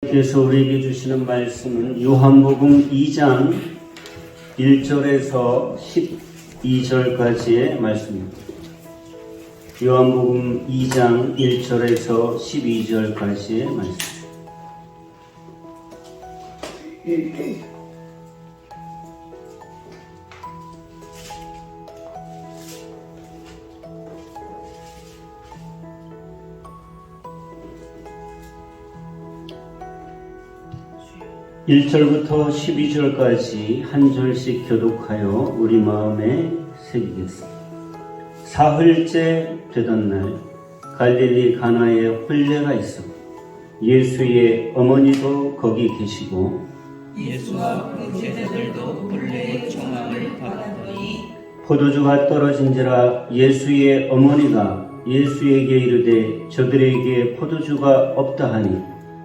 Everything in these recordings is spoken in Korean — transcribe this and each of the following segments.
께서 우리에게 주시는 말씀은 요한복음 2장 1절에서 12절까지의 말씀입니다. 요한복음 2장 1절에서 12절까지의 말씀. (1절부터) (12절까지) 한 절씩 교독하여 우리 마음에 새기겠습니다. 사흘째 되던 날 갈릴리 가나에 혼례가 있어 예수의 어머니도 거기 계시고 예수와 그 제자들도 혼례의 청함을 받았더니 포도주가 떨어진지라 예수의 어머니가 예수에게 이르되 저들에게 포도주가 없다 하니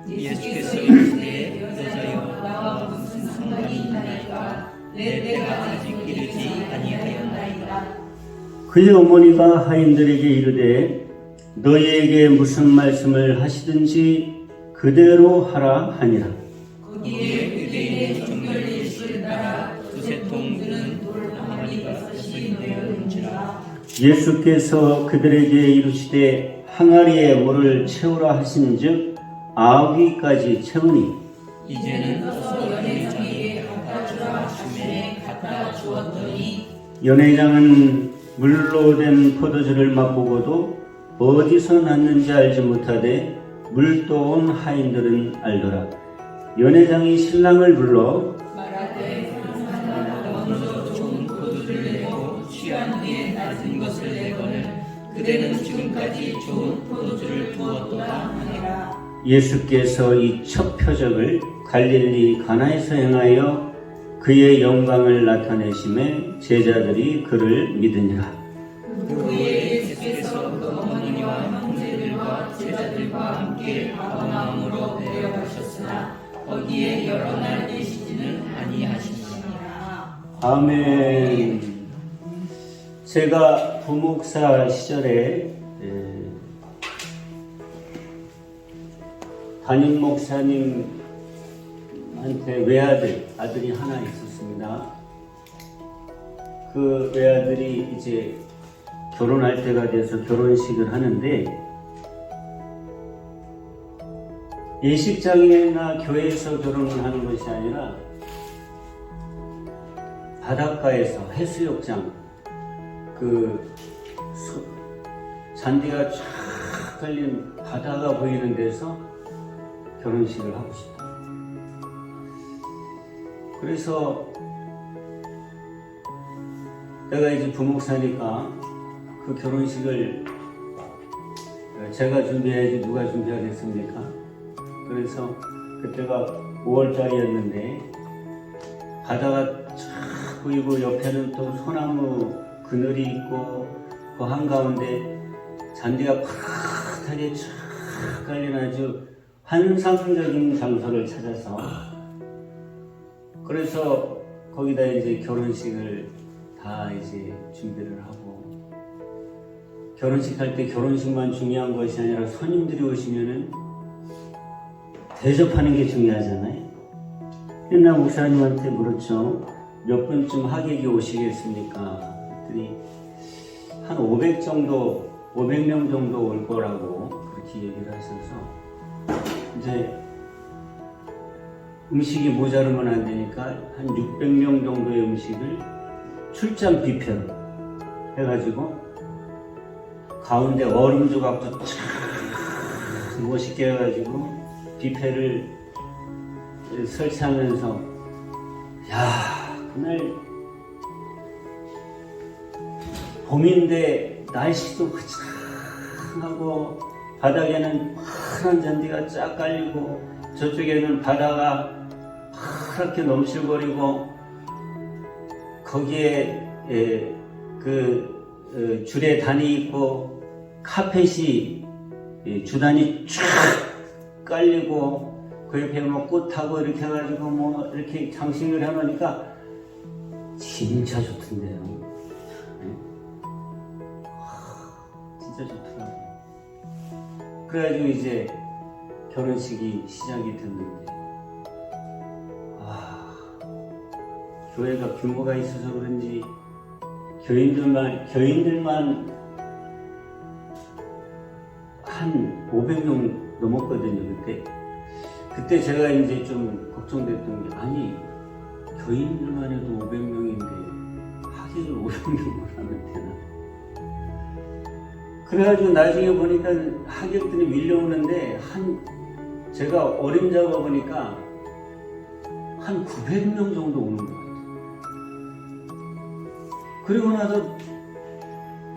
예수께서 이르시되 여자여 나와 무슨 상관이 있나이까 내 때가 아직 이르지 아니하였나이다. 그의 어머니가 하인들에게 이르되 너희에게 무슨 말씀을 하시든지 그대로 하라 하니라. 거기에 유대인의 정결 예수를 따라 두세 통 드는 돌 항아리가 다시 놓여있는지라. 예수께서 그들에게 이르시되 항아리에 물을 채우라 하신즉 아귀까지 채우니 이제는 어서 연회장에게 갖다 주라 하시매 갖다 주었더니 연회장은 물로 된 포도주를 맛보고도 어디서 났는지 알지 못하되 물떠온 하인들은 알더라. 연회장이 신랑을 불러 말하되 먼저 좋은 포도주를 내고 취한 후에 낮은 것을 내거늘 그대는 지금까지 좋은 포도주를 두었도다 하니라. 예수께서 이 첫 표적을 갈릴리 가나에서 행하여 그의 영광을 나타내심에 제자들이 그를 믿으니라. 그 후에 예수께서 그 어머니와 형제들과 제자들과 함께 가버나움으로 내려가셨으나 거기에 여러 날 계시지는 아니하시니라. 아멘. 제가 부목사 시절에 담임 목사님한테 아들이 하나 있었습니다. 그 외아들이 이제 결혼할 때가 돼서 결혼식을 하는데 예식장이나 교회에서 결혼을 하는 것이 아니라 바닷가에서 해수욕장 잔디가 쫙 깔린 바다가 보이는 데서 결혼식을 하고 싶다. 그래서 내가 이제 부목사니까 그 결혼식을 제가 준비해야지 누가 준비하겠습니까? 그래서 그때가 5월달이었는데 바다가 쫙 보이고 옆에는 또 소나무 그늘이 있고 그 한가운데 잔디가 팍하게 쫙 깔린 아주 환상적인 장소를 찾아서 그래서 거기다 이제 결혼식을 다 이제 준비를 하고 결혼식 할 때 결혼식만 중요한 것이 아니라 손님들이 오시면은 대접하는 게 중요하잖아요. 옛날 목사님한테 물었죠. 몇 분쯤 하객이 오시겠습니까? 그랬더니 한 500명 정도 올 거라고 그렇게 얘기를 하셔서 이제 음식이 모자르면 안 되니까 한 600명 정도의 음식을 출장 뷔페로 해가지고 가운데 얼음 조각도 참 멋있게 해가지고 뷔페를 설치하면서 그날 봄인데 날씨도 화창하고 바닥에는 파란 잔디가 쫙 깔리고 저쪽에는 바다가 파랗게 넘실거리고 거기에 줄에 단이 있고 카펫이 주단이 쫙 깔리고 그 옆에 뭐 꽃하고 이렇게 해가지고 뭐 이렇게 장식을 해놓으니까 진짜 좋던데요. 진짜 좋더라고요. 그래가지고 이제 결혼식이 시작이 됐는데 교회가 규모가 있어서 그런지 교인들만 한 500명 넘었거든요. 그때 제가 이제 좀 걱정됐던 게, 아니 교인들만 해도 500명인데 하객을 500명만 하면 되나? 그래가지고 나중에 보니까 하객들이 밀려오는데 제가 어림잡아 보니까 한 900명 정도 오는 것 같아요. 그리고 나서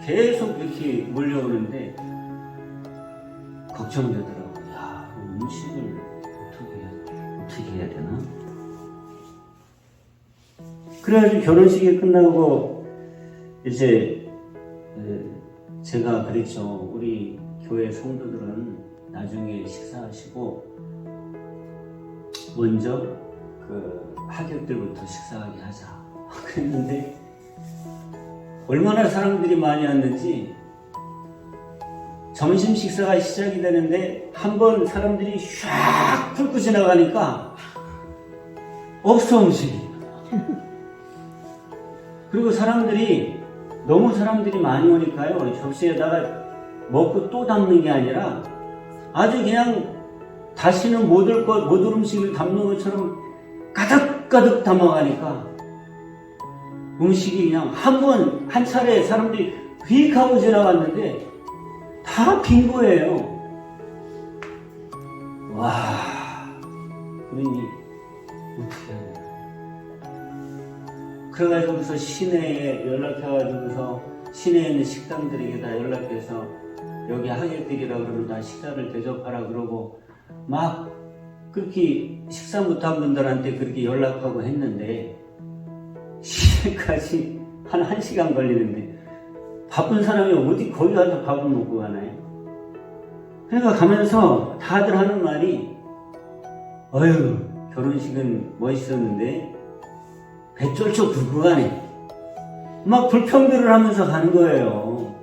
계속 이렇게 몰려오는데 걱정되더라고요. 야, 음식을 어떻게 해야 되나? 그래가지고 결혼식이 끝나고 이제 제가 그랬죠. 우리 교회 성도들은 나중에 식사하시고 먼저 그 하객들부터 식사하게 하자. 그랬는데 얼마나 사람들이 많이 왔는지 점심 식사가 시작이 되는데 한번 사람들이 샥 훑고 지나가니까 없어, 음식이. 그리고 너무 사람들이 많이 오니까요, 접시에다가 먹고 또 담는 게 아니라 아주 그냥 다시는 못 올 음식을 담는 것처럼 가득가득 담아가니까 음식이 그냥 한 차례 사람들이 휙 하고 지나갔는데 다 빈 거예요. 와, 그러니 어떻게 해야 되나. 그래가지고서 시내에 연락해가지고서 시내에 있는 식당들에게 다 연락해서 여기 하객들이라 그러면 다 식사를 대접하라 그러고 막 그렇게 식사 못한 분들한테 그렇게 연락하고 했는데 시내까지 한 1시간 걸리는데 바쁜 사람이 어디 거기 가서 밥을 먹고 가나요? 그러니까 가면서 다들 하는 말이, 어휴, 결혼식은 멋있었는데 배 쫄쫄 굴고 가네. 막 불평들을 하면서 가는 거예요.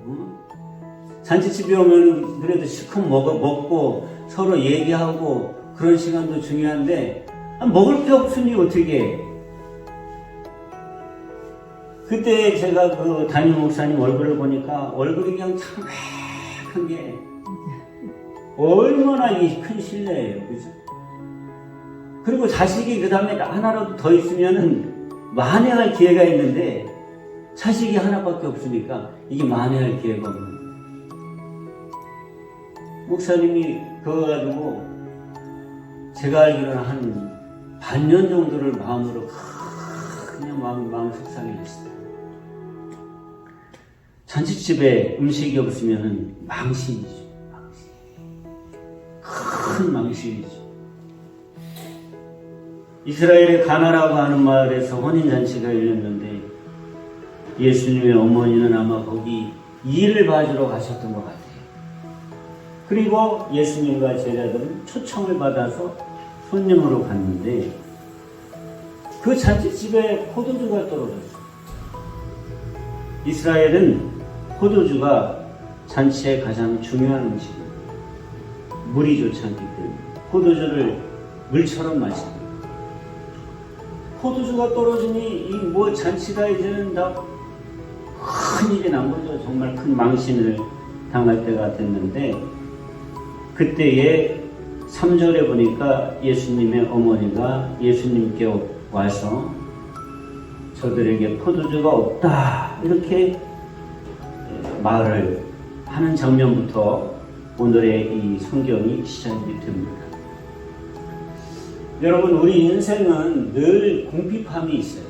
잔치집에 오면 그래도 실컷 먹고 서로 얘기하고 그런 시간도 중요한데 먹을 게 없으니 어떻게 해. 그때 제가 그 담임 목사님 얼굴을 보니까 얼굴이 그냥 참백한 게 얼마나 큰 신뢰예요. 그죠? 그리고 자식이 그 다음에 하나라도 더 있으면은 만회할 기회가 있는데 자식이 하나밖에 없으니까 이게 만회할 기회가 없는 거예요. 목사님이 그거 가지고 제가 알기로는 한 반년 정도를 마음으로 그냥 마음 속상해졌어요. 잔치집에 음식이 없으면 망신이죠. 큰 망신이죠. 이스라엘의 가나라고 하는 마을에서 혼인잔치가 열렸는데 예수님의 어머니는 아마 거기 일을 봐주러 가셨던 것 같아요. 그리고 예수님과 제자들은 초청을 받아서 손님으로 갔는데 그 잔치집에 포도주가 떨어졌어요. 이스라엘은 포도주가 잔치의 가장 중요한 음식입니다. 물이 좋지 않기 때문에 포도주를 물처럼 마십니다. 포도주가 떨어지니 이 잔치가 이제는 다 큰일이 난 거죠. 정말 큰 망신을 당할 때가 됐는데 그때에 3절에 보니까 예수님의 어머니가 예수님께 와서 저들에게 포도주가 없다 이렇게 말을 하는 장면부터 오늘의 이 성경이 시작이 됩니다. 여러분, 우리 인생은 늘 궁핍함이 있어요.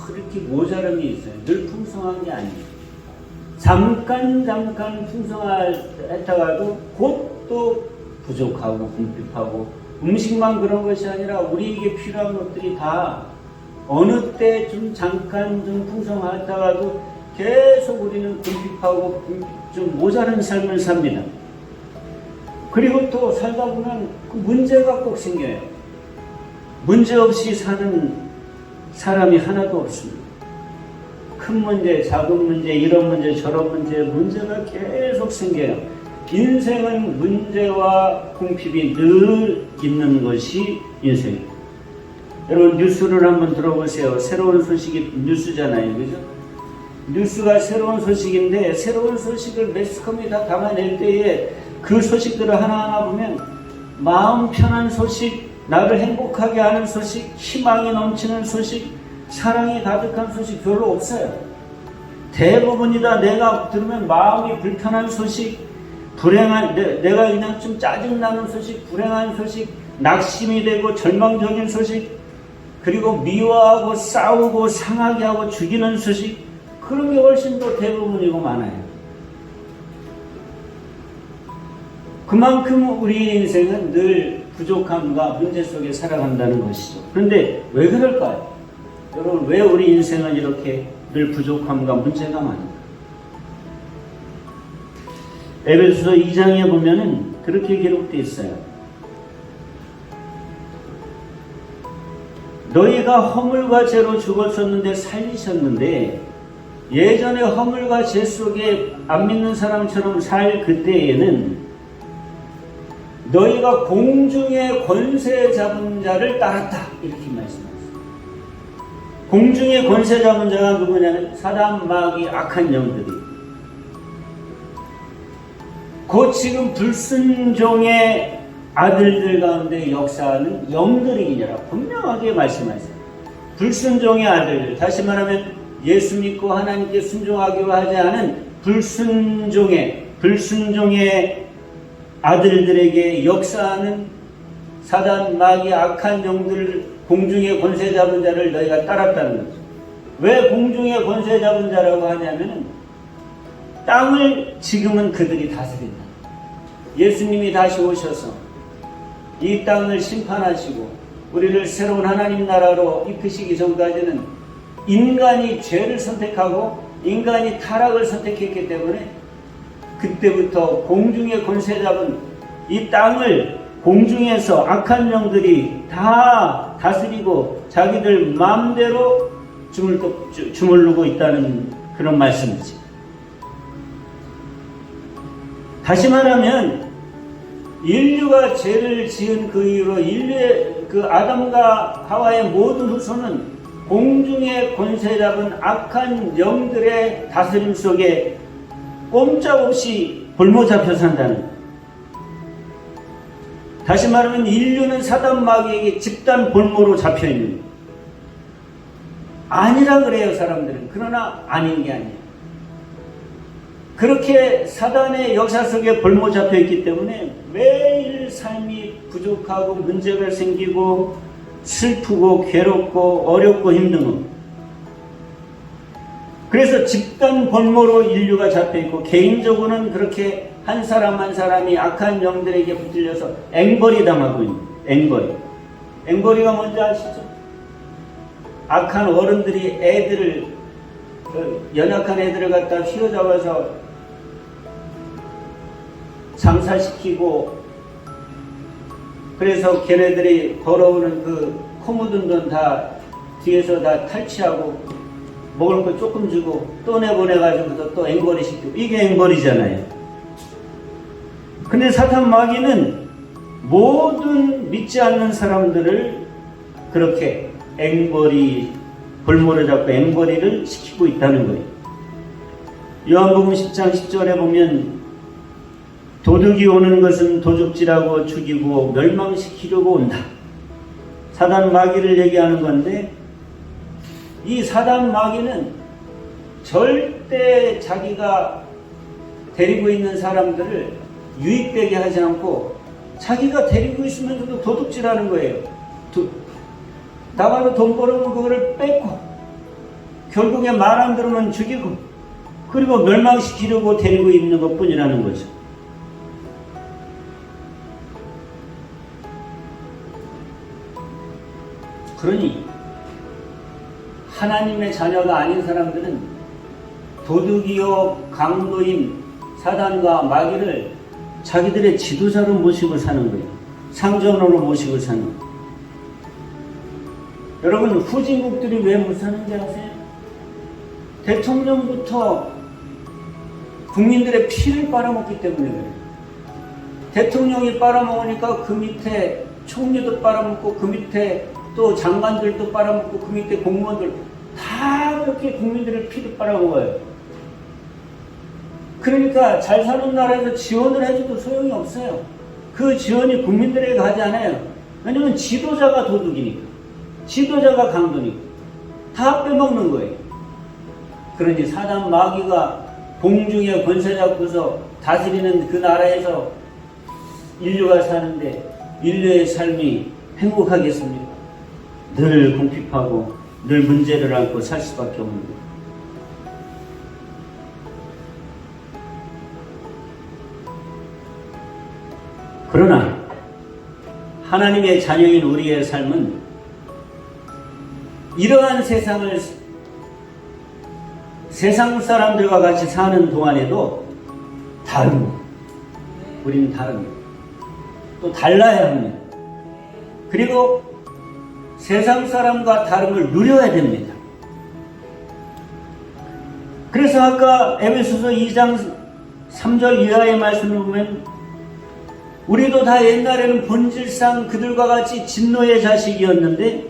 그렇게 모자람이 있어요. 늘 풍성한 게 아니에요. 잠깐 풍성했다가도 곧 또 부족하고 궁핍하고 음식만 그런 것이 아니라 우리에게 필요한 것들이 다 어느 때 잠깐 풍성하다가도 계속 우리는 궁핍하고 좀 모자란 삶을 삽니다. 그리고 또 살다 보면 그 문제가 꼭 생겨요. 문제 없이 사는 사람이 하나도 없습니다. 큰 문제, 작은 문제, 이런 문제, 저런 문제가 계속 생겨요. 인생은 문제와 궁핍이 늘 있는 것이 인생입니다. 여러분 뉴스를 한번 들어보세요. 새로운 소식이 뉴스잖아요. 그죠? 뉴스가 새로운 소식인데 새로운 소식을 매스컴이 다 담아낼 때에 그 소식들을 하나하나 보면 마음 편한 소식, 나를 행복하게 하는 소식, 희망이 넘치는 소식, 사랑이 가득한 소식 별로 없어요. 대부분이 다 내가 들으면 마음이 불편한 소식, 불행한, 내가 그냥 좀 짜증나는 소식, 불행한 소식, 낙심이 되고 절망적인 소식, 그리고 미워하고 싸우고 상하게 하고 죽이는 소식, 그런 게 훨씬 더 대부분이고 많아요. 그만큼 우리 인생은 늘 부족함과 문제 속에 살아간다는 것이죠. 그런데 왜 그럴까요? 여러분, 왜 우리 인생은 이렇게 늘 부족함과 문제가 많을까? 에베소서 2장에 보면은 그렇게 기록되어 있어요. 너희가 허물과 죄로 죽었었는데 살리셨는데 예전에 허물과 죄 속에 안 믿는 사람처럼 살 그때에는 너희가 공중의 권세 잡은 자를 따랐다. 이렇게 말씀하셨어요. 공중의 권세 잡은 자가 누구냐면 사단, 마귀, 악한 영들이. 곧 지금 불순종의 아들들 가운데 역사하는 영들이니라 분명하게 말씀하세요. 불순종의 아들들, 다시 말하면 예수 믿고 하나님께 순종하기로 하지 않은 불순종의 아들들에게 역사하는 사단, 마귀, 악한 영들, 공중의 권세 잡은 자를 너희가 따랐다는 거죠. 왜 공중의 권세 잡은 자라고 하냐면 땅을 지금은 그들이 다스린다. 예수님이 다시 오셔서 이 땅을 심판하시고 우리를 새로운 하나님 나라로 이끄시기 전까지는 인간이 죄를 선택하고 인간이 타락을 선택했기 때문에 그때부터 공중의 권세 잡은 이 땅을 공중에서 악한 영들이 다 다스리고 자기들 마음대로 주물르고 있다는 그런 말씀이지. 다시 말하면 인류가 죄를 지은 그 이후로 인류의 그 아담과 하와의 모든 후손은 공중의 권세 잡은 악한 영들의 다스림 속에 꼼짝없이 볼모 잡혀 산다는 거예요. 다시 말하면 인류는 사단 마귀에게 집단 볼모로 잡혀 있는 거예요. 아니라 그래요, 사람들은. 그러나 아닌 게 아니에요. 그렇게 사단의 역사 속에 볼모 잡혀 있기 때문에 매일 삶이 부족하고 문제가 생기고 슬프고 괴롭고 어렵고 힘든 것. 그래서 집단 볼모로 인류가 잡혀 있고 개인적으로는 그렇게 한 사람 한 사람이 악한 영들에게 붙들려서 앵벌이 당하고 있는 앵벌이. 앵벌이가 뭔지 아시죠? 악한 어른들이 애들을 연약한 애들을 갖다 휘어잡아서 장사시키고 그래서 걔네들이 벌어오는 그 코 묻은 돈 다 뒤에서 다 탈취하고 먹을 거 조금 주고 또 내보내가지고 또 앵벌이 시키고 이게 앵벌이잖아요. 근데 사탄 마귀는 모든 믿지 않는 사람들을 그렇게 앵벌이 볼모를 잡고 앵벌이를 시키고 있다는 거예요. 요한복음 10장 10절에 보면 도둑이 오는 것은 도둑질하고 죽이고 멸망시키려고 온다. 사단 마귀를 얘기하는 건데 이 사단 마귀는 절대 자기가 데리고 있는 사람들을 유익되게 하지 않고 자기가 데리고 있으면서도 도둑질하는 거예요. 나가서 돈 벌으면 그거를 뺏고 결국에 말 안 들으면 죽이고 그리고 멸망시키려고 데리고 있는 것뿐이라는 거죠. 그러니 하나님의 자녀가 아닌 사람들은 도둑이요 강도인 사단과 마귀를 자기들의 지도자로 모시고 사는 거예요. 상전으로 모시고 사는 거예요. 여러분 후진국들이 왜 못사는지 아세요? 대통령부터 국민들의 피를 빨아먹기 때문에 그래요. 대통령이 빨아먹으니까 그 밑에 총리도 빨아먹고 그 밑에 또 장관들도 빨아먹고 그 밑에 공무원들 다 그렇게 국민들의 피를 빨아먹어요. 그러니까 잘 사는 나라에서 지원을 해줘도 소용이 없어요. 그 지원이 국민들에게 가지 않아요. 왜냐면 지도자가 도둑이니까, 지도자가 강도니까 다 빼먹는 거예요. 그러니 사단 마귀가 공중에 권세 잡고서 다스리는 그 나라에서 인류가 사는데 인류의 삶이 행복하겠습니까? 늘 궁핍하고 늘 문제를 안고 살 수밖에 없는 거예요. 그러나 하나님의 자녀인 우리의 삶은 이러한 세상 사람들과 같이 사는 동안에도 다릅니다. 우리는 다릅니다. 또 달라야 합니다. 그리고 세상 사람과 다름을 누려야 됩니다. 그래서 아까 에베소서 2장 3절 이하의 말씀을 보면 우리도 다 옛날에는 본질상 그들과 같이 진노의 자식이었는데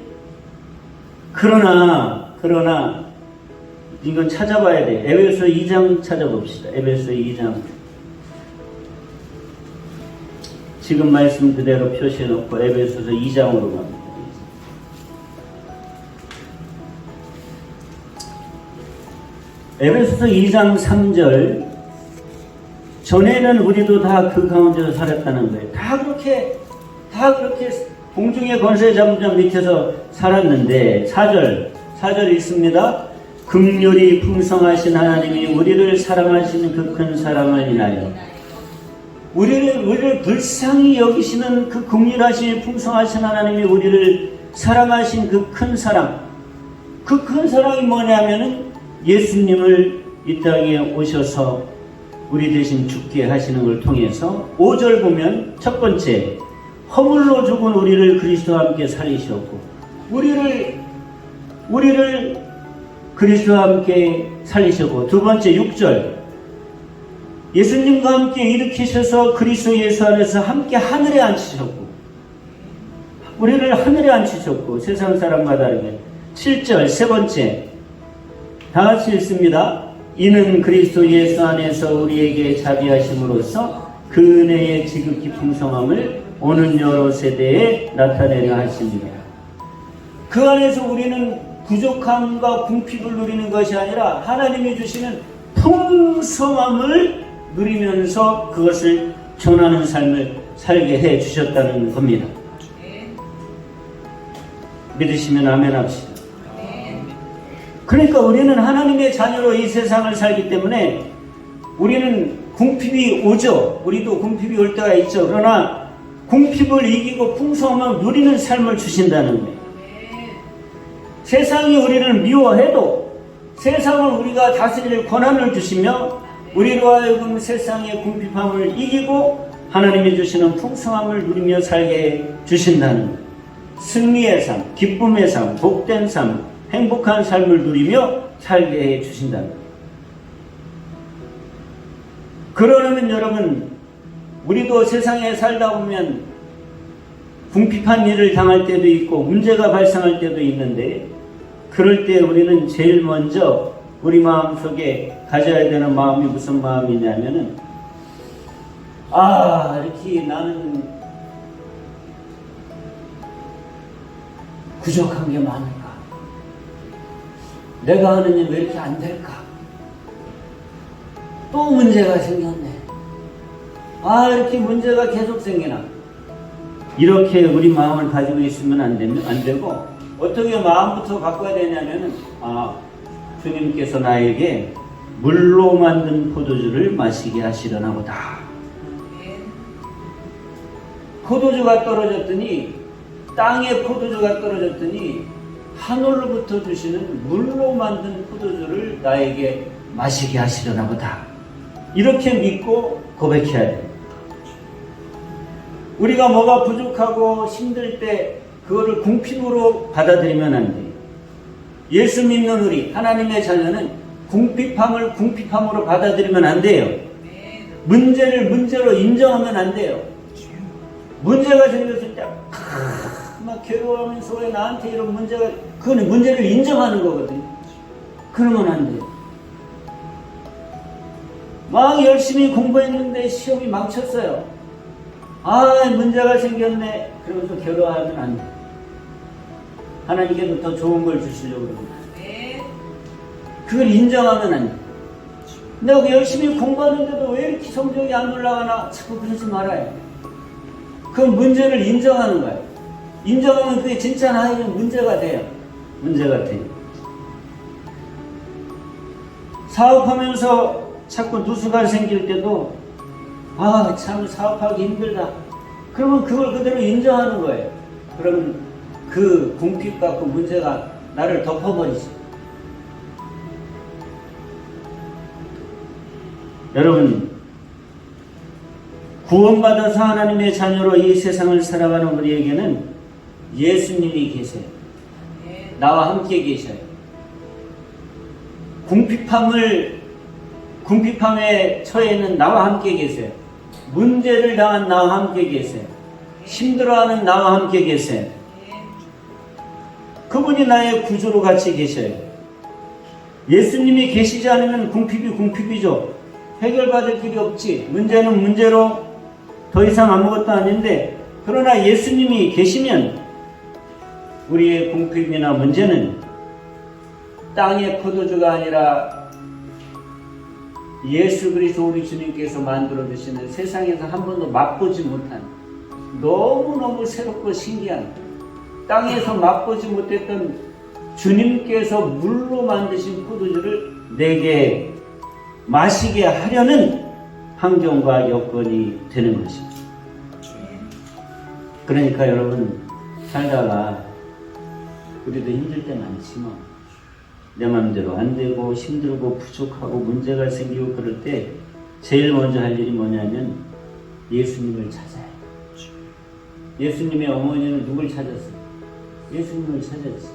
그러나 이건 찾아봐야 돼. 에베소 2장 찾아봅시다. 에베소 2장. 지금 말씀 그대로 표시해놓고 에베소서 2장으로 갑니다. 에베소서 2장 3절. 전에는 우리도 다 그 가운데서 살았다는 거예요. 다 그렇게 공중의 권세 잠잠 밑에서 살았는데 4절 읽습니다. 긍휼이 풍성하신 하나님이 우리를 사랑하시는 그 큰 사랑을 인하여 우리를 불쌍히 여기시는 그 긍휼하신 풍성하신 하나님이 우리를 사랑하신 그 큰 사랑, 그 큰 사랑이 뭐냐면은 예수님을 이 땅에 오셔서 우리 대신 죽게 하시는 걸 통해서 5절 보면 첫 번째 허물로 죽은 우리를 그리스도와 함께 살리셨고 우리를 그리스도와 함께 살리셨고 두 번째 6절 예수님과 함께 일으키셔서 그리스도 예수 안에서 함께 하늘에 앉히셨고 우리를 하늘에 앉히셨고 세상 사람과 다르게 7절 세 번째 다 같이 읽습니다. 이는 그리스도 예수 안에서 우리에게 자비하심으로써 그 은혜의 지극히 풍성함을 오는 여러 세대에 나타내려 하십니다. 그 안에서 우리는 부족함과 궁핍을 누리는 것이 아니라 하나님이 주시는 풍성함을 누리면서 그것을 전하는 삶을 살게 해 주셨다는 겁니다. 믿으시면 아멘 합시다. 그러니까 우리는 하나님의 자녀로 이 세상을 살기 때문에 우리는 궁핍이 오죠. 우리도 궁핍이 올 때가 있죠. 그러나 궁핍을 이기고 풍성함을 누리는 삶을 주신다는 거예요. 세상이 우리를 미워해도 세상을 우리가 다스릴 권한을 주시며 우리로 하여금 세상의 궁핍함을 이기고 하나님이 주시는 풍성함을 누리며 살게 주신다는 거예요. 승리의 삶, 기쁨의 삶, 복된 삶, 행복한 삶을 누리며 살게 해 주신다는 거예요. 그러려면 여러분, 우리도 세상에 살다 보면 궁핍한 일을 당할 때도 있고 문제가 발생할 때도 있는데 그럴 때 우리는 제일 먼저 우리 마음속에 가져야 되는 마음이 무슨 마음이냐면은 이렇게 나는 부족한 게 많은가? 내가 하는 일 왜 이렇게 안 될까? 또 문제가 생겼네. 이렇게 문제가 계속 생기나? 이렇게 우리 마음을 가지고 있으면 안 되고 어떻게 마음부터 바꿔야 되냐면은 주님께서 나에게 물로 만든 포도주를 마시게 하시려나 보다. 포도주가 떨어졌더니 땅에 포도주가 떨어졌더니 하늘로부터 주시는 물로 만든 포도주를 나에게 마시게 하시려나 보다. 이렇게 믿고 고백해야 돼요. 우리가 뭐가 부족하고 힘들 때 그거를 궁핍으로 받아들이면 안 돼요. 예수 믿는 우리 하나님의 자녀는 궁핍함을 궁핍함으로 받아들이면 안 돼요. 문제를 문제로 인정하면 안 돼요. 문제가 생겼을 때 막 괴로워하면서 왜 나한테 이런 문제가, 그건 문제를 인정하는 거거든요. 그러면 안 돼요. 막 열심히 공부했는데 시험이 망쳤어요. 아, 문제가 생겼네. 그러면서 괴로워하면 안 돼요. 하나님께서 더 좋은 걸 주시려고 그럽니다. 그걸 인정하면 안 돼요. 내가 열심히 공부하는데도 왜 이렇게 성적이 안 올라가나? 자꾸 그러지 말아요. 그건 문제를 인정하는 거예요. 인정하면 그게 진짜 나에게 문제가 돼요. 문제가 돼요. 사업하면서 자꾸 누수가 생길 때도 아, 참 사업하기 힘들다. 그러면 그걸 그대로 인정하는 거예요. 그러면 그 궁핍 갖고 문제가 나를 덮어버리죠. 여러분, 구원받아서 하나님의 자녀로 이 세상을 살아가는 우리에게는 예수님이 계세요. 나와 함께 계셔요. 궁핍함에 처해 있는 나와 함께 계세요. 문제를 당한 나와 함께 계세요. 힘들어하는 나와 함께 계세요. 그분이 나의 구주로 같이 계셔요. 예수님이 계시지 않으면 궁핍이 궁핍이죠. 해결받을 길이 없지. 문제는 문제로 더 이상 아무것도 아닌데, 그러나 예수님이 계시면 우리의 궁핍이나 문제는 땅의 포도주가 아니라 예수 그리스도 우리 주님께서 만들어 주시는 세상에서 한 번도 맛보지 못한, 너무너무 새롭고 신기한, 땅에서 맛보지 못했던 주님께서 물로 만드신 포도주를 내게 마시게 하려는 환경과 여건이 되는 것입니다. 그러니까 여러분, 살다가 우리도 힘들 때 많지만 내 마음대로 안 되고 힘들고 부족하고 문제가 생기고 그럴 때 제일 먼저 할 일이 뭐냐면 예수님을 찾아야 해요. 예수님의 어머니는 누굴 찾았어요? 예수님을 찾았지.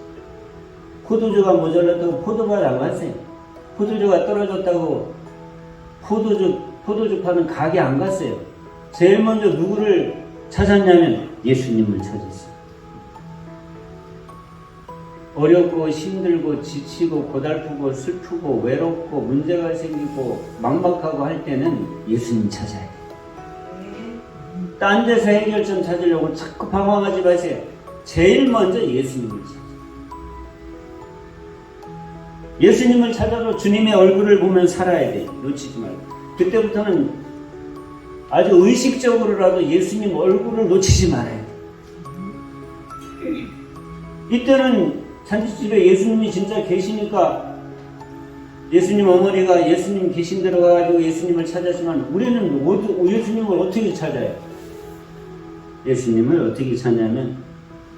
포도주가 모자랐다고 포도밭 안 갔어요. 포도주가 떨어졌다고 포도주 파는 가게 안 갔어요. 제일 먼저 누구를 찾았냐면 예수님을 찾았어요. 어렵고 힘들고 지치고 고달프고 슬프고 외롭고 문제가 생기고 막막하고 할 때는 예수님 찾아야 돼요. 딴 데서 해결점 찾으려고 자꾸 방황하지 마세요. 제일 먼저 예수님을 찾아요. 예수님을 찾아서 주님의 얼굴을 보면 살아야 돼요. 놓치지 말고. 그때부터는 아주 의식적으로라도 예수님 얼굴을 놓치지 말아야 돼요. 이때는 잔치집에 예수님이 진짜 계시니까 예수님 어머니가 예수님 계신 데로 가가지고 예수님을 찾았지만 우리는 예수님을 어떻게 찾아요? 예수님을 어떻게 찾냐면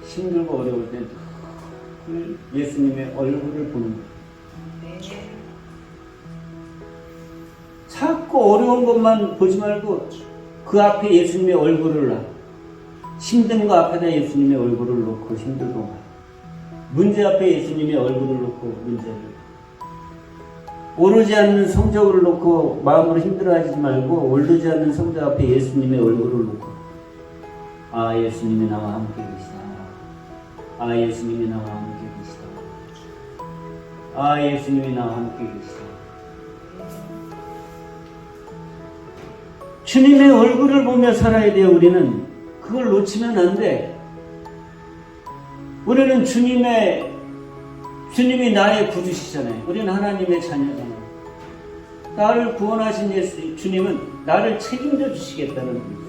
힘들고 어려울 때 예수님의 얼굴을 보는 거예요. 자꾸 어려운 것만 보지 말고 그 앞에 예수님의 얼굴을 놔. 힘든 거 앞에다 예수님의 얼굴을 놓고 힘들고 가. 문제 앞에 예수님의 얼굴을 놓고 문제를, 오르지 않는 성적을 놓고 마음으로 힘들어하지 말고 오르지 않는 성적 앞에 예수님의 얼굴을 놓고, 아, 예수님이 나와 함께 계시다. 아, 예수님이 나와 함께 계시다. 아, 예수님이 나와 함께 계시다. 주님의 얼굴을 보며 살아야 돼요. 우리는 그걸 놓치면 안 돼. 우리는 주님이 나의 구주시잖아요. 우리는 하나님의 자녀잖아요. 나를 구원하신 주님은 나를 책임져 주시겠다는 거예요.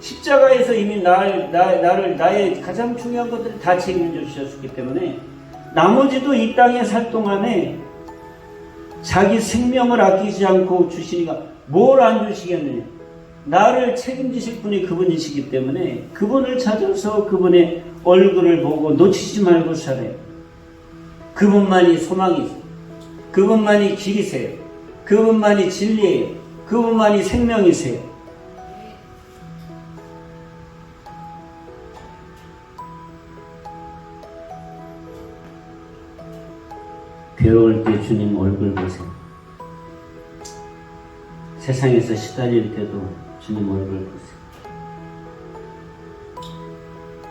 십자가에서 이미 나의 가장 중요한 것들을 다 책임져 주셨기 때문에 나머지도 이 땅에 살 동안에 자기 생명을 아끼지 않고 주시니까 뭘 안 주시겠느냐. 나를 책임지실 분이 그분이시기 때문에 그분을 찾아서 그분의 얼굴을 보고 놓치지 말고 살아요. 그분만이 소망이세요. 그분만이 길이세요. 그분만이 진리예요. 그분만이 생명이세요. 괴로울 때 주님 얼굴 보세요. 세상에서 시달릴 때도 주님 얼굴 보세요.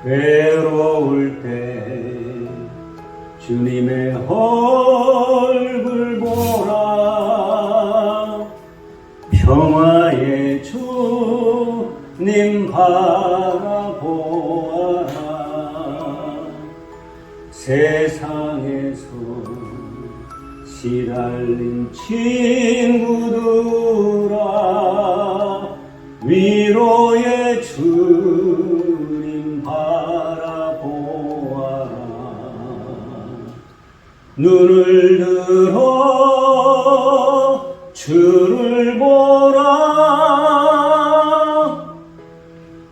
외로울 때 주님의 얼굴 보라. 평화의 주님 바라보아라. 세상에서 시달린 친구들아, 위로의 주님 바라보아라. 눈을 들어 주를 보라.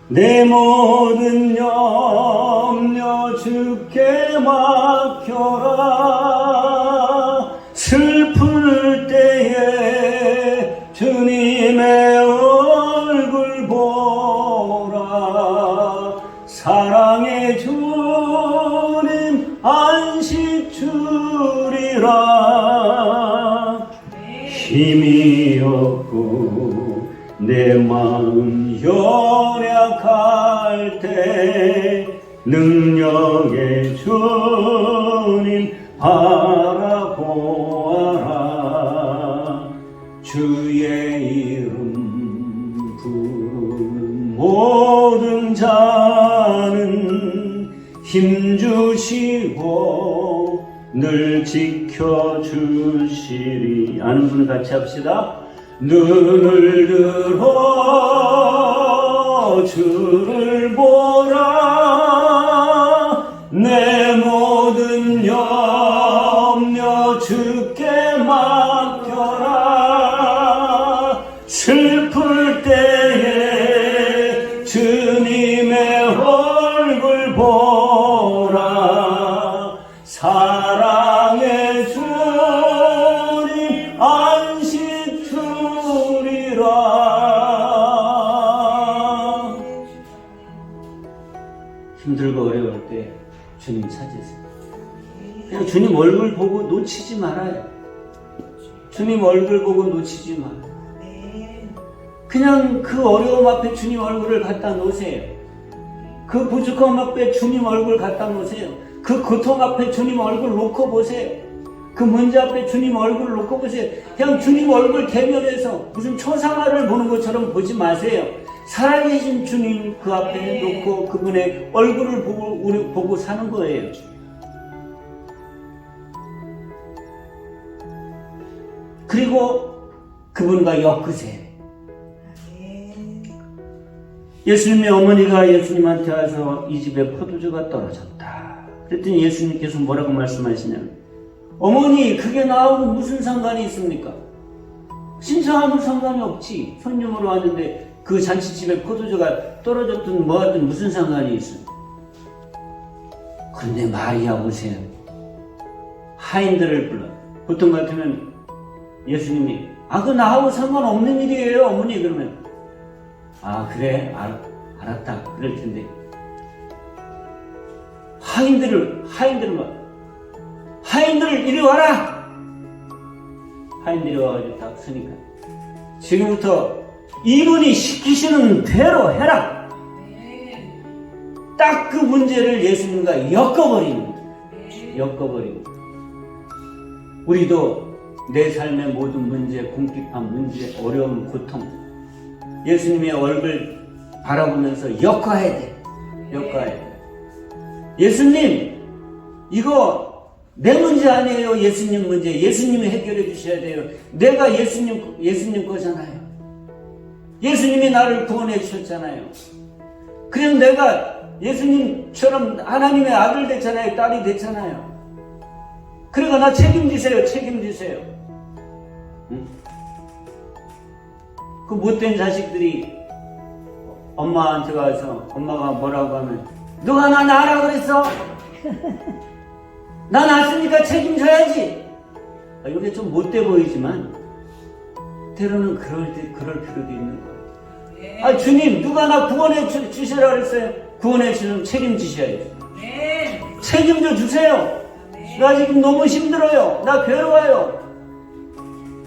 내 모든 염려 주께 맡겨라. 슬플 때에 주님의 얼굴 보라. 사랑의 주님 안식 주리라. 힘이 없고 내 마음 연약할 때 능력의 주님 바라보아라. 주의 이름 부르는 모든 자는 힘주시고 늘 지켜주시리. 아는 분 같이 합시다. 눈을 들어 주를 보라. 내 모든 염려 주께 맡겨라. 슬플 때에 주님의 얼굴 보라. 사랑의 주님 안식 주리라. 힘들고 어려울 때 주님 찾으세요. 그냥 주님 얼굴 보고 놓치지 말아요. 주님 얼굴 보고 놓치지 말아요. 그냥 그 어려움 앞에 주님 얼굴을 갖다 놓으세요. 그 부족함 앞에 주님 얼굴 갖다 놓으세요. 그 고통 앞에 주님 얼굴 놓고 보세요. 그 문제 앞에 주님 얼굴 놓고 보세요. 그냥 주님 얼굴 대면해서 무슨 초상화를 보는 것처럼 보지 마세요. 살아계신 주님 그 앞에 놓고 그분의 얼굴을 보고 사는 거예요. 그리고 그분과 엮으세요. 예수님의 어머니가 예수님한테 와서 이 집에 포도주가 떨어졌다. 그랬더니 예수님께서 뭐라고 말씀하시냐면, 어머니, 그게 나하고 무슨 상관이 있습니까? 진짜 아무 상관이 없지. 손님으로 왔는데 그 잔치집에 포도주가 떨어졌든 뭐하든 무슨 상관이 있어. 그런데 마리아 보세요. 하인들을 불러. 보통 같으면 예수님이 그거 나하고 상관없는 일이에요 어머니. 그러면 그래 알았다 그럴 텐데, 하인들 이리 와라. 하인들이 와가지고 딱 서니까, 지금부터 이분이 시키시는 대로 해라. 딱 그 문제를 예수님과 엮어버리는 거예요. 우리도 내 삶의 모든 문제, 궁핍한 문제, 어려움, 고통, 예수님의 얼굴 바라보면서 엮어야 돼. 예수님, 이거 내 문제 아니에요. 예수님 문제. 예수님이 해결해 주셔야 돼요. 내가 예수님 거잖아요. 예수님이 나를 구원해 주셨잖아요. 그럼 내가 예수님처럼 하나님의 아들 됐잖아요. 딸이 됐잖아요. 그러니까 나 책임지세요. 응? 그 못된 자식들이 엄마한테 가서 엄마가 뭐라고 하면, 누가 나 낳으라 그랬어? 나 낳았으니까 책임져야지. 이게 좀 못돼 보이지만 때로는 그럴 필요도 있는 거예요. 주님, 누가 나 구원해 주시라 그랬어요. 구원해 주시면 책임지셔야죠. 책임져 주세요. 나 지금 너무 힘들어요. 나 괴로워요.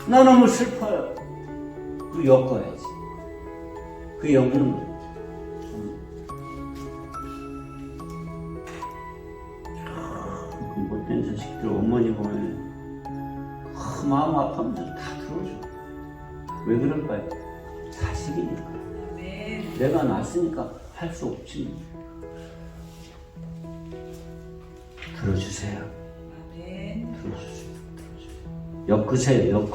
나 너무 슬퍼요. 그 엮어야지. 그 엮는 거예요. 있는 자식들 어머니 보면 마음 아파하면서 다 들어줘. 왜 그럴까요? 자식이니까. 내가 낳았으니까 할 수 없지. 들어주세요. 들어주세요. 엮으세요. 엮어.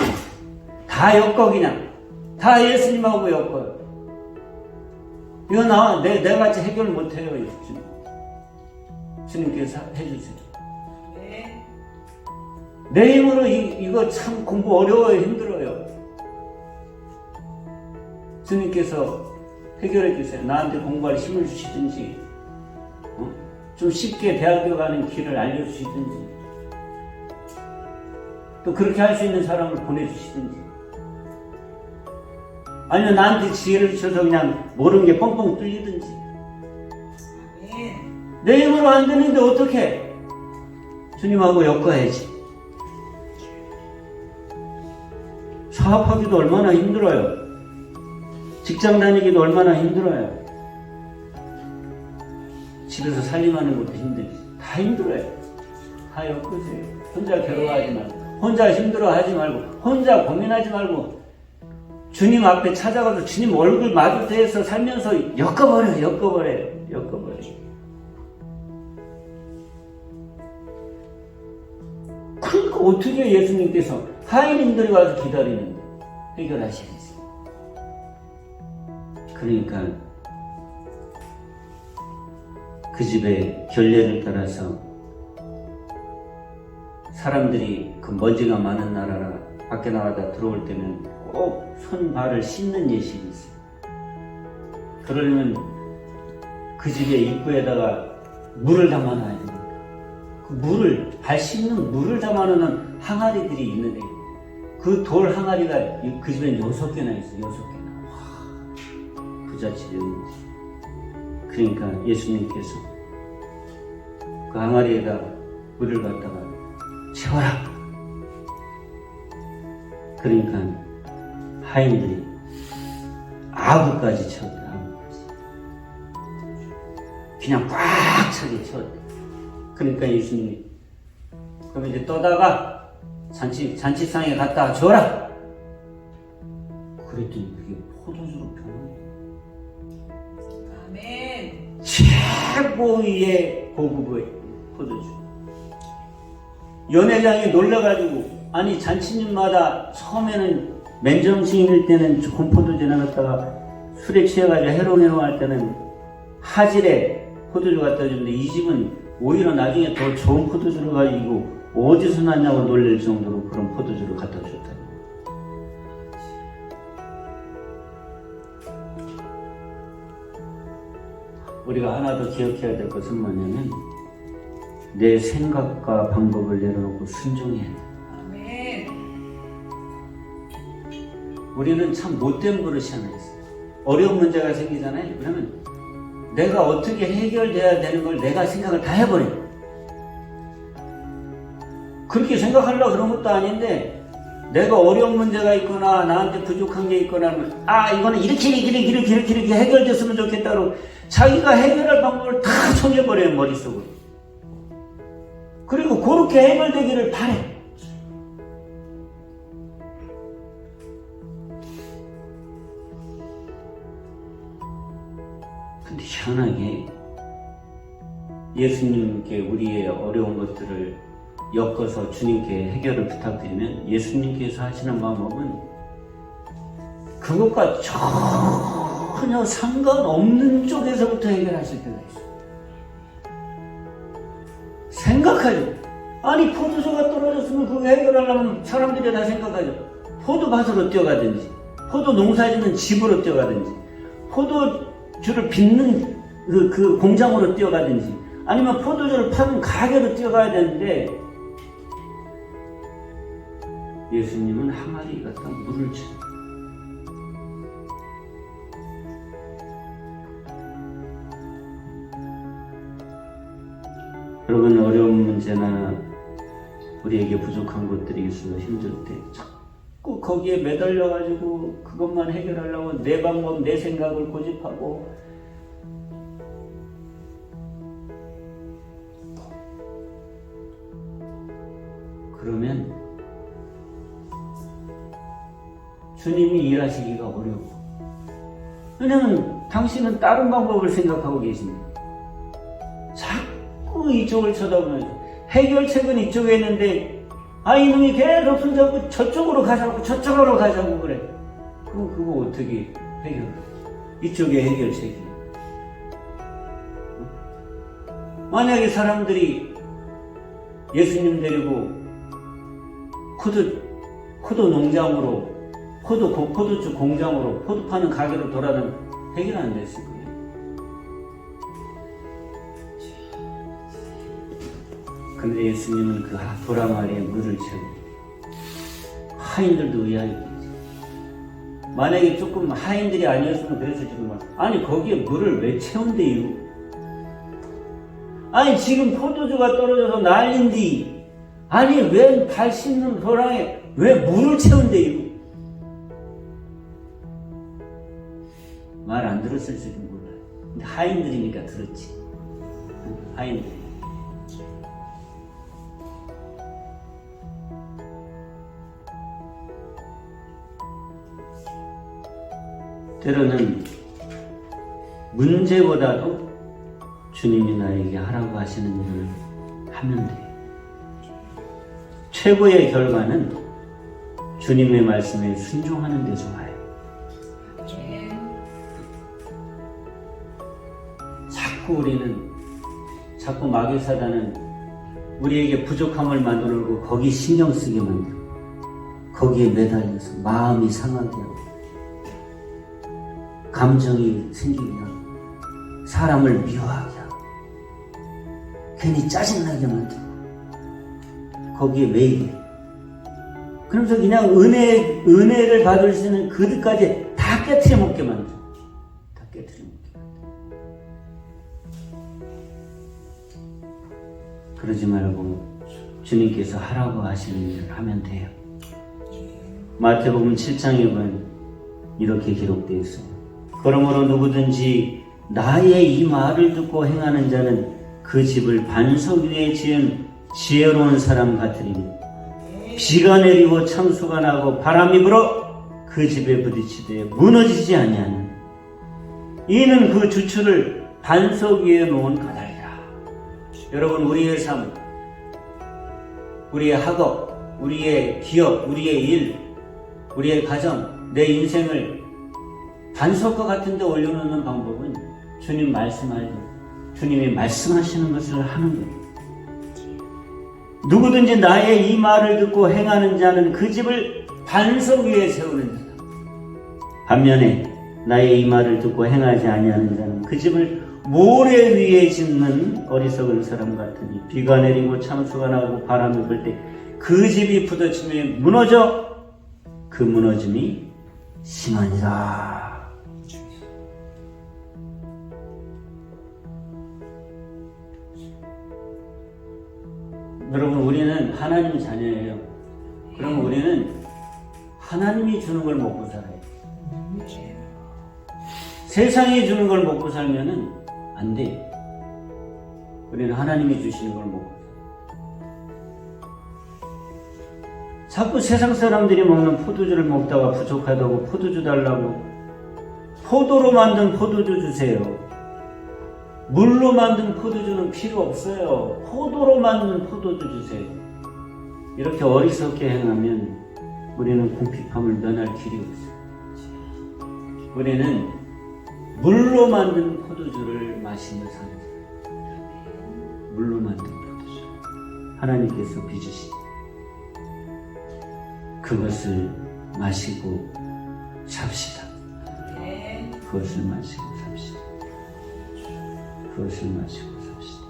다 엮어. 그냥 다 예수님하고 엮어요. 이거 내가 같이 해결 못해요. 주님께서 해주세요. 내 힘으로 이거 참 공부 어려워요. 힘들어요. 주님께서 해결해 주세요. 나한테 공부할 힘을 주시든지, 좀 쉽게 대학교 가는 길을 알려주시든지, 또 그렇게 할 수 있는 사람을 보내주시든지, 아니면 나한테 지혜를 주셔서 그냥 모르는 게 뻥뻥 뚫리든지. 내 힘으로 안 되는데 어떻게? 주님하고 엮어야지. 사업하기도 얼마나 힘들어요. 직장 다니기도 얼마나 힘들어요. 집에서 살림하는 것도 힘들지. 다 힘들어요. 다 엮으세요. 혼자 괴로워하지 말고, 혼자 힘들어하지 말고, 혼자 고민하지 말고, 주님 앞에 찾아가서 주님 얼굴 마주대해서 살면서 엮어버려요. 그러니까 어떻게 예수님께서 하인님들이 와서 기다리는데 해결하시겠어요. 그러니까 그 집의 결례를 따라서 사람들이 그 먼지가 많은 나라라 밖에 나가다 들어올 때는 꼭 손발을 씻는 예식이 있어요. 그러려면 그 집의 입구에다가 물을 담아놔야 됩니다. 그 발 씻는 물을 담아놓는 항아리들이 있는데 그 돌 항아리가 그 집엔 6개나 있어요. 6개나. 부잣집이었는지. 그러니까 예수님께서 그 항아리에다 물을 갖다가 채워라. 그러니까 하인들이 아구까지 채웠다. 아구까지. 그냥 꽉 차게 채웠다. 그러니까 예수님이 그럼 이제 떠다가 잔치상에 갖다 줘라. 그랬더니 그게 포도주로 변한 거예요. 아멘. 최고의 고급의 포도주. 연회장이 놀라가지고, 아니 잔치님마다 처음에는 맨정신일 때는 좋은 포도주나 갖다가 술에 취해가지고 해롱해롱 할 때는 하질에 포도주 갖다 주는데 이 집은 오히려 나중에 더 좋은 포도주를 가지고 어디서 났냐고 놀랄 정도로 그런 포도주를 갖다 줬다. 우리가 하나 더 기억해야 될 것은 뭐냐면 내 생각과 방법을 내려놓고 순종해야 돼. 아멘. 우리는 참 못된 버릇이 하나 있어요. 어려운 문제가 생기잖아요. 그러면 내가 어떻게 해결돼야 되는 걸 내가 생각을 다 해버려요. 그렇게 생각하려고 그런 것도 아닌데 내가 어려운 문제가 있거나 나한테 부족한 게 있거나 하면 이거는 이렇게 해결됐으면 좋겠다고 자기가 해결할 방법을 다 정해버려요. 머릿속으로. 그리고 그렇게 해결되기를 바래. 근데 희한하게 예수님께 우리의 어려운 것들을 엮어서 주님께 해결을 부탁드리면 예수님께서 하시는 방법은 그것과 전혀 상관없는 쪽에서부터 해결하실 때가 있어요. 생각하죠. 아니 포도주가 떨어졌으면 그거 해결하려면 사람들이 다 생각하죠. 포도밭으로 뛰어가든지 포도 농사짓는 집으로 뛰어가든지 포도주를 빚는 그 공장으로 뛰어가든지 아니면 포도주를 파는 가게로 뛰어가야 되는데 예수님은 항아리 갖다 물을 쳐요. 여러분 어려운 문제나 우리에게 부족한 것들이 있어서 힘들 때 자꾸 거기에 매달려가지고 그것만 해결하려고 내 방법, 내 생각을 고집하고 그러면 주님이 일하시기가 어려워. 왜냐면 당신은 다른 방법을 생각하고 계십니다. 자꾸 이쪽을 쳐다보면서 해결책은 이쪽에 있는데 이놈이 계속 손잡고 저쪽으로 가자고 그래. 그럼 그거 어떻게 해결해? 이쪽에 해결책이. 만약에 사람들이 예수님 데리고 포도 농장으로 포도주 공장으로 포도 파는 가게로 돌아다니면 해결 안 됐을 거예요. 근데 예수님은 그 도랑아리에 물을 채우고 하인들도 의아해 보이죠. 만약에 조금 하인들이 아니었으면 그랬을지도 몰라. 아니 거기에 물을 왜 채운대요? 아니 지금 포도주가 떨어져서 난린디 아니 왜 발 씻는 도랑에 왜 물을 채운대요? 말 안 들었을지도 몰라요. 근데 하인들이니까 들었지. 하인들. 때로는 문제보다도 주님이 나에게 하라고 하시는 일을 하면 돼요. 최고의 결과는 주님의 말씀에 순종하는 데 좋아요. 자꾸 마귀 사단은 우리에게 부족함을 만들고 거기 신경 쓰게 만들고 거기에 매달려서 마음이 상하게 하고 감정이 생기게 하고 사람을 미워하게 하고 괜히 짜증나게 만들고 거기에 매이게 그러면서 그냥 은혜를 받을 수 있는 그릇까지 다 깨트려 먹게 만들고 다 깨트려 먹게. 그러지 말고 주님께서 하라고 하시는 일을 하면 돼요. 마태복음 7장에 보면 이렇게 기록되어 있어요. 그러므로 누구든지 나의 이 말을 듣고 행하는 자는 그 집을 반석 위에 지은 지혜로운 사람 같으리니 비가 내리고 창수가 나고 바람이 불어 그 집에 부딪히되 무너지지 아니하는 이는 그 주추를 반석 위에 놓은 까닭이라. 여러분 우리의 삶, 우리의 학업, 우리의 기업, 우리의 일, 우리의 가정, 내 인생을 반석과 같은 데 올려놓는 방법은 주님이 말씀하시는 것을 하는 거예요. 누구든지 나의 이 말을 듣고 행하는 자는 그 집을 반석 위에 세우는 자다. 반면에 나의 이 말을 듣고 행하지 아니하는 자는 그 집을 모래 위에 짓는 어리석은 사람 같으니 비가 내리고 창수가 나고 바람이 불 때 그 집이 부딪히며 무너져 그 무너짐이 심하니라. 여러분 우리는 하나님 자녀예요. 그럼 우리는 하나님이 주는 걸 먹고 살아요. 세상이 주는 걸 먹고 살면은 안 돼. 우리는 하나님이 주시는 걸 먹고 살아요. 자꾸 세상 사람들이 먹는 포도주를 먹다가 부족하다고 포도주 달라고 포도로 만든 포도주 주세요. 물로 만든 포도주는 필요 없어요. 포도로 만든 포도주 주세요. 이렇게 어리석게 행하면 우리는 궁핍함을 면할 길이 없어요. 우리는 물로 만든 포도주를 마시며 사는 거예요. 물로 만든 포도주. 하나님께서 빚으신 그것을 마시고 삽시다. 그것을 마시고 삽시다. 그것을 마시고 삽시다.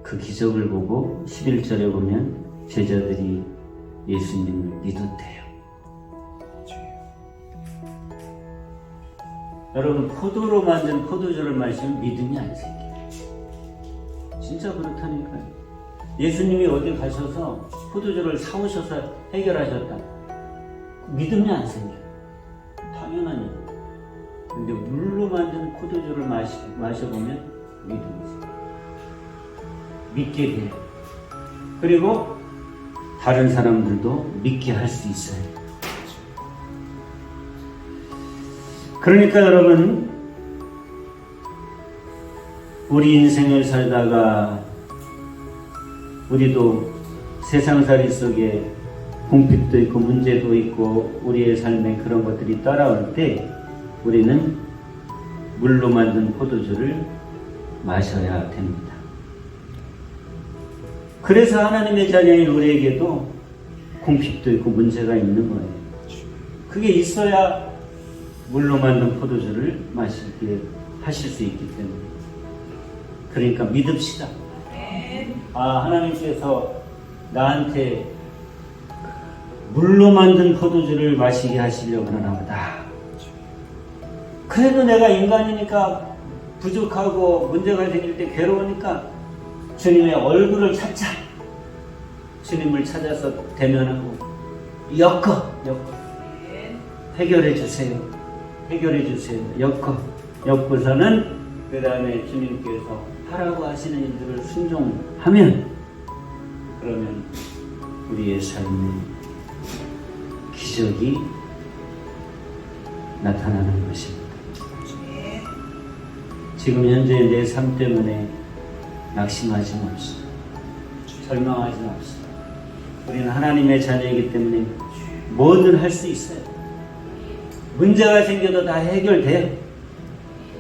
그 기적을 보고 11절에 보면 제자들이 예수님을 믿었대요. 여러분 포도로 만든 포도주를 마시면 믿음이 안 생겨요. 진짜 그렇다니까요. 예수님이 어디 가셔서 포도주를 사오셔서 해결하셨다. 믿음이 안 생겨요. 당연한 근데 물로 만든 포도주를 마셔보면 믿음이죠. 믿게 돼요. 그리고 다른 사람들도 믿게 할 수 있어요. 그러니까 여러분, 우리 인생을 살다가 우리도 세상살이 속에 궁핍도 있고 문제도 있고 우리의 삶에 그런 것들이 따라올 때 우리는 물로 만든 포도주를 마셔야 됩니다. 그래서 하나님의 자녀인 우리에게도 궁핍도 있고 문제가 있는 거예요. 그게 있어야 물로 만든 포도주를 마시게 하실 수 있기 때문에. 그러니까 믿읍시다. 하나님께서 나한테 물로 만든 포도주를 마시게 하시려고 하나 보다. 그래도 내가 인간이니까 부족하고 문제가 생길 때 괴로우니까 주님의 얼굴을 찾자. 주님을 찾아서 대면하고 엮어 해결해 주세요. 엮고서는 그 다음에 주님께서 하라고 하시는 일들을 순종하면, 그러면 우리의 삶에 기적이 나타나는 것입니다. 지금 현재 내 삶 때문에 낙심하지 맙시다. 절망하지 맙시다. 우리는 하나님의 자녀이기 때문에 뭐든 할 수 있어요. 문제가 생겨도 다 해결돼요.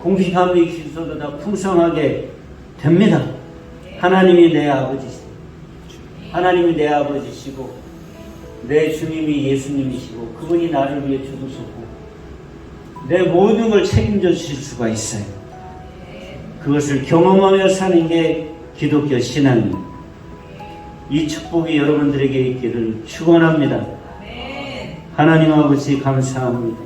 궁핍함이 있어도 다 풍성하게 됩니다. 하나님이 내 아버지시고, 하나님이 내 아버지시고, 내 주님이 예수님이시고, 그분이 나를 위해 죽으셨고, 내 모든 걸 책임져 주실 수가 있어요. 그것을 경험하며 사는 게 기독교 신앙입니다. 이 축복이 여러분들에게 있기를 축원합니다. 하나님 아버지 감사합니다.